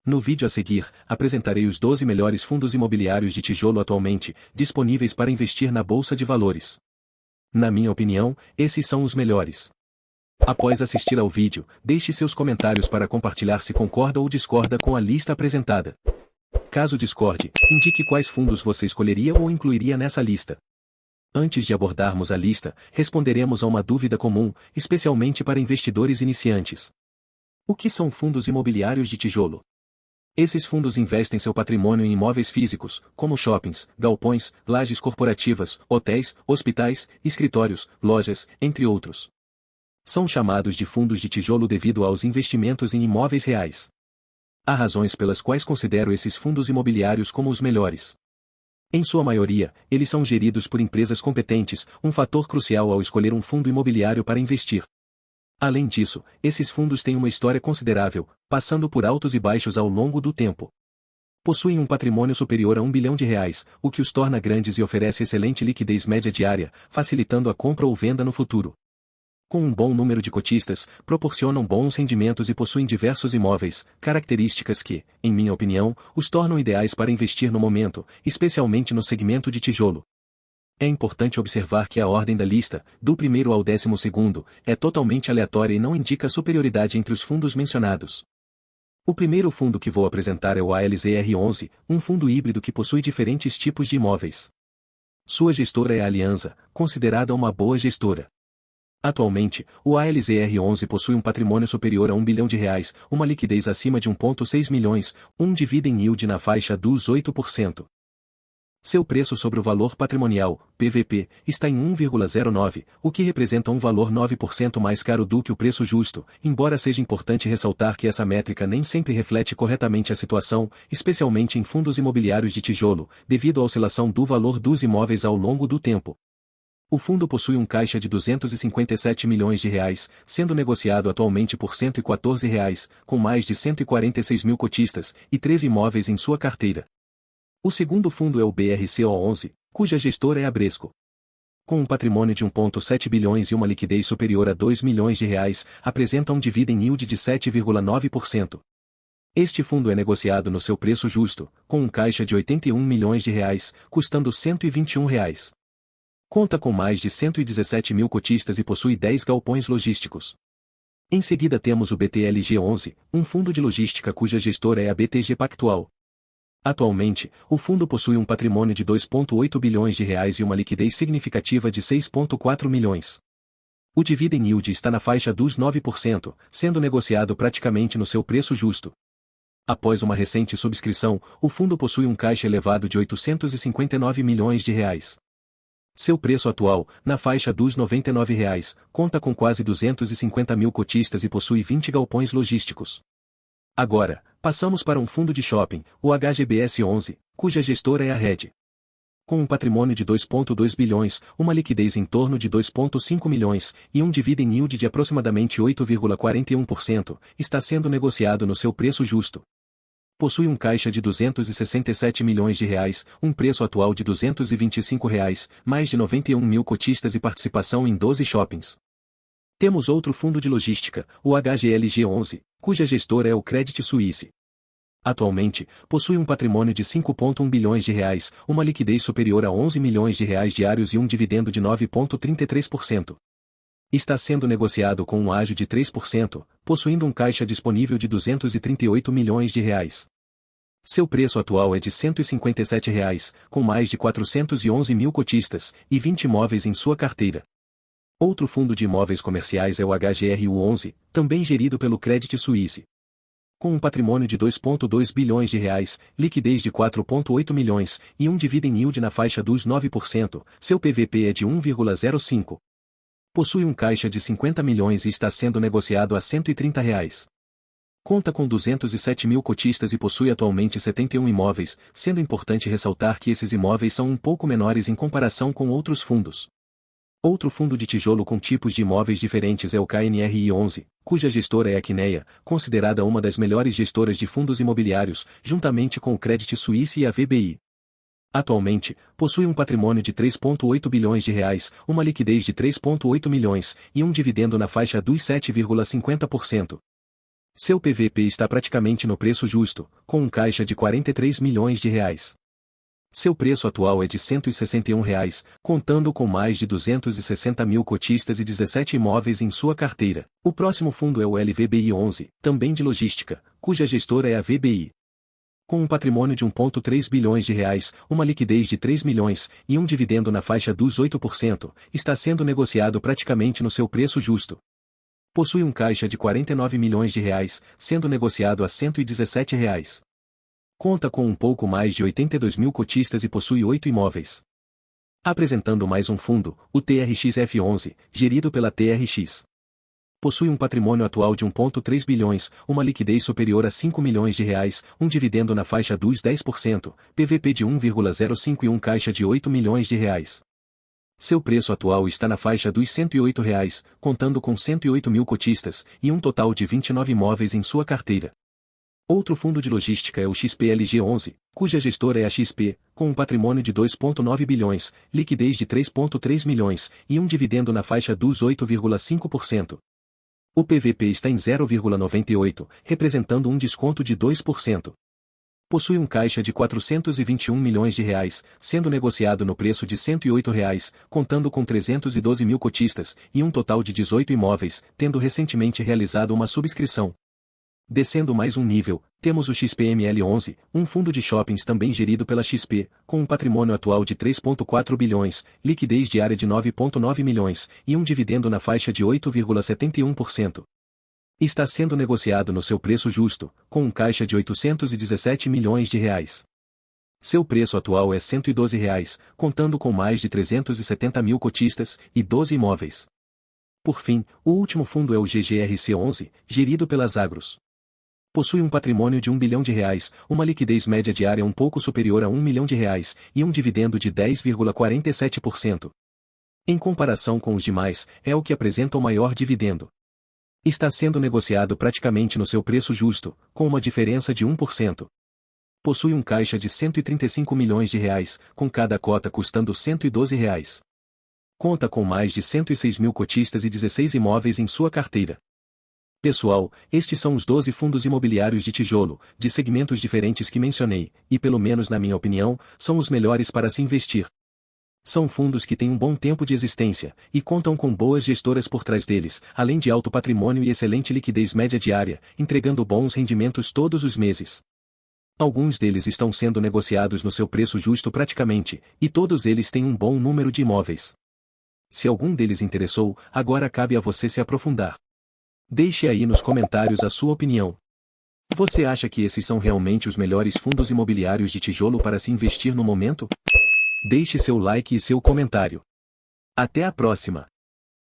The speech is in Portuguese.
No vídeo a seguir, apresentarei os 12 melhores fundos imobiliários de tijolo atualmente disponíveis para investir na Bolsa de Valores. Na minha opinião, esses são os melhores. Após assistir ao vídeo, deixe seus comentários para compartilhar se concorda ou discorda com a lista apresentada. Caso discorde, indique quais fundos você escolheria ou incluiria nessa lista. Antes de abordarmos a lista, responderemos a uma dúvida comum, especialmente para investidores iniciantes. O que são fundos imobiliários de tijolo? Esses fundos investem seu patrimônio em imóveis físicos, como shoppings, galpões, lajes corporativas, hotéis, hospitais, escritórios, lojas, entre outros. São chamados de fundos de tijolo devido aos investimentos em imóveis reais. Há razões pelas quais considero esses fundos imobiliários como os melhores. Em sua maioria, eles são geridos por empresas competentes, um fator crucial ao escolher um fundo imobiliário para investir. Além disso, esses fundos têm uma história considerável, passando por altos e baixos ao longo do tempo. Possuem um patrimônio superior a R$ 1 bilhão, o que os torna grandes e oferece excelente liquidez média diária, facilitando a compra ou venda no futuro. Com um bom número de cotistas, proporcionam bons rendimentos e possuem diversos imóveis, características que, em minha opinião, os tornam ideais para investir no momento, especialmente no segmento de tijolo. É importante observar que a ordem da lista, do primeiro ao 12º, é totalmente aleatória e não indica superioridade entre os fundos mencionados. O primeiro fundo que vou apresentar é o ALZR11, um fundo híbrido que possui diferentes tipos de imóveis. Sua gestora é a Aliança, considerada uma boa gestora. Atualmente, o ALZR11 possui um patrimônio superior a R$ 1 bilhão, uma liquidez acima de 1,6 milhões, um dividend yield na faixa dos 8%. Seu preço sobre o valor patrimonial, PVP, está em 1,09, o que representa um valor 9% mais caro do que o preço justo, embora seja importante ressaltar que essa métrica nem sempre reflete corretamente a situação, especialmente em fundos imobiliários de tijolo, devido à oscilação do valor dos imóveis ao longo do tempo. O fundo possui um caixa de R$ 257 milhões, sendo negociado atualmente por R$ 114, com mais de 146 mil cotistas, e 13 imóveis em sua carteira. O segundo fundo é o BRCO11, cuja gestora é a Bresco. Com um patrimônio de 1,7 bilhões e uma liquidez superior a R$ 2 milhões, apresenta um dividend yield de 7,9%. Este fundo é negociado no seu preço justo, com um caixa de R$ 81 milhões, custando R$ 121. Conta com mais de 117 mil cotistas e possui 10 galpões logísticos. Em seguida temos o BTLG11, um fundo de logística cuja gestora é a BTG Pactual. Atualmente, o fundo possui um patrimônio de R$ 2,8 bilhões e uma liquidez significativa de 6,4 milhões. O dividend yield está na faixa dos 9%, sendo negociado praticamente no seu preço justo. Após uma recente subscrição, o fundo possui um caixa elevado de R$ 859 milhões. Seu preço atual, na faixa dos R$ 99, conta com quase 250 mil cotistas e possui 20 galpões logísticos. Agora, passamos para um fundo de shopping, o HGBS11, cuja gestora é a Red. Com um patrimônio de 2,2 bilhões, uma liquidez em torno de 2,5 milhões e um dividend yield de aproximadamente 8,41%, está sendo negociado no seu preço justo. Possui um caixa de R$ 267 milhões, um preço atual de R$ 225, mais de 91 mil cotistas e participação em 12 shoppings. Temos outro fundo de logística, o HGLG11, cuja gestora é o Credit Suisse. Atualmente, possui um patrimônio de R$ 5,1 bilhões, uma liquidez superior a R$ 11 milhões diários e um dividendo de 9,33%. Está sendo negociado com um ágio de 3%, possuindo um caixa disponível de R$ 238 milhões. Seu preço atual é de R$ 157, com mais de 411 mil cotistas e 20 imóveis em sua carteira. Outro fundo de imóveis comerciais é o HGRU11, também gerido pelo Credit Suisse. Com um patrimônio de R$ 2,2 bilhões, liquidez de 4,8 milhões e um dividend yield na faixa dos 9%, seu PVP é de 1,05. Possui um caixa de 50 milhões e está sendo negociado a R$ 130. Conta com 207 mil cotistas e possui atualmente 71 imóveis, sendo importante ressaltar que esses imóveis são um pouco menores em comparação com outros fundos. Outro fundo de tijolo com tipos de imóveis diferentes é o KNRI11, cuja gestora é a Quineia, considerada uma das melhores gestoras de fundos imobiliários, juntamente com o Credit Suisse e a VBI. Atualmente, possui um patrimônio de 3,8 bilhões de reais, uma liquidez de 3,8 milhões e um dividendo na faixa dos 7,50%. Seu PVP está praticamente no preço justo, com um caixa de 43 milhões de reais. Seu preço atual é de R$ 161, contando com mais de 260 mil cotistas e 17 imóveis em sua carteira. O próximo fundo é o LVBI 11, também de logística, cuja gestora é a VBI. Com um patrimônio de 1,3 bilhões de reais, uma liquidez de 3 milhões e um dividendo na faixa dos 8%, está sendo negociado praticamente no seu preço justo. Possui um caixa de 49 milhões de reais, sendo negociado a R$ 117. Conta com um pouco mais de 82 mil cotistas e possui 8 imóveis. Apresentando mais um fundo, o TRX-F11, gerido pela TRX. Possui um patrimônio atual de 1,3 bilhões, uma liquidez superior a 5 milhões de reais, um dividendo na faixa dos 10%, PVP de 1,05 e um caixa de 8 milhões de reais. Seu preço atual está na faixa dos R$ 108, contando com 108 mil cotistas e um total de 29 imóveis em sua carteira. Outro fundo de logística é o XPLG11, cuja gestora é a XP, com um patrimônio de 2,9 bilhões, liquidez de 3,3 milhões e um dividendo na faixa dos 8,5%. O PVP está em 0,98, representando um desconto de 2%. Possui um caixa de 421 milhões de reais, sendo negociado no preço de R$ 108, contando com 312 mil cotistas e um total de 18 imóveis, tendo recentemente realizado uma subscrição. Descendo mais um nível, temos o XPML11, um fundo de shoppings também gerido pela XP, com um patrimônio atual de 3,4 bilhões, liquidez diária de 9,9 milhões e um dividendo na faixa de 8,71%. Está sendo negociado no seu preço justo, com um caixa de 817 milhões de reais. Seu preço atual é R$ 112, contando com mais de 370 mil cotistas e 12 imóveis. Por fim, o último fundo é o GGRC11, gerido pelas Agros. Possui um patrimônio de R$ 1 bilhão, uma liquidez média diária um pouco superior a R$ 1 milhão e um dividendo de 10,47%. Em comparação com os demais, é o que apresenta o maior dividendo. Está sendo negociado praticamente no seu preço justo, com uma diferença de 1%. Possui um caixa de R$ 135 milhões, com cada cota custando R$ 112. Conta com mais de 106 mil cotistas e 16 imóveis em sua carteira. Pessoal, estes são os 12 fundos imobiliários de tijolo, de segmentos diferentes que mencionei, e pelo menos na minha opinião, são os melhores para se investir. São fundos que têm um bom tempo de existência, e contam com boas gestoras por trás deles, além de alto patrimônio e excelente liquidez média diária, entregando bons rendimentos todos os meses. Alguns deles estão sendo negociados no seu preço justo praticamente, e todos eles têm um bom número de imóveis. Se algum deles interessou, agora cabe a você se aprofundar. Deixe aí nos comentários a sua opinião. Você acha que esses são realmente os melhores fundos imobiliários de tijolo para se investir no momento? Deixe seu like e seu comentário. Até a próxima!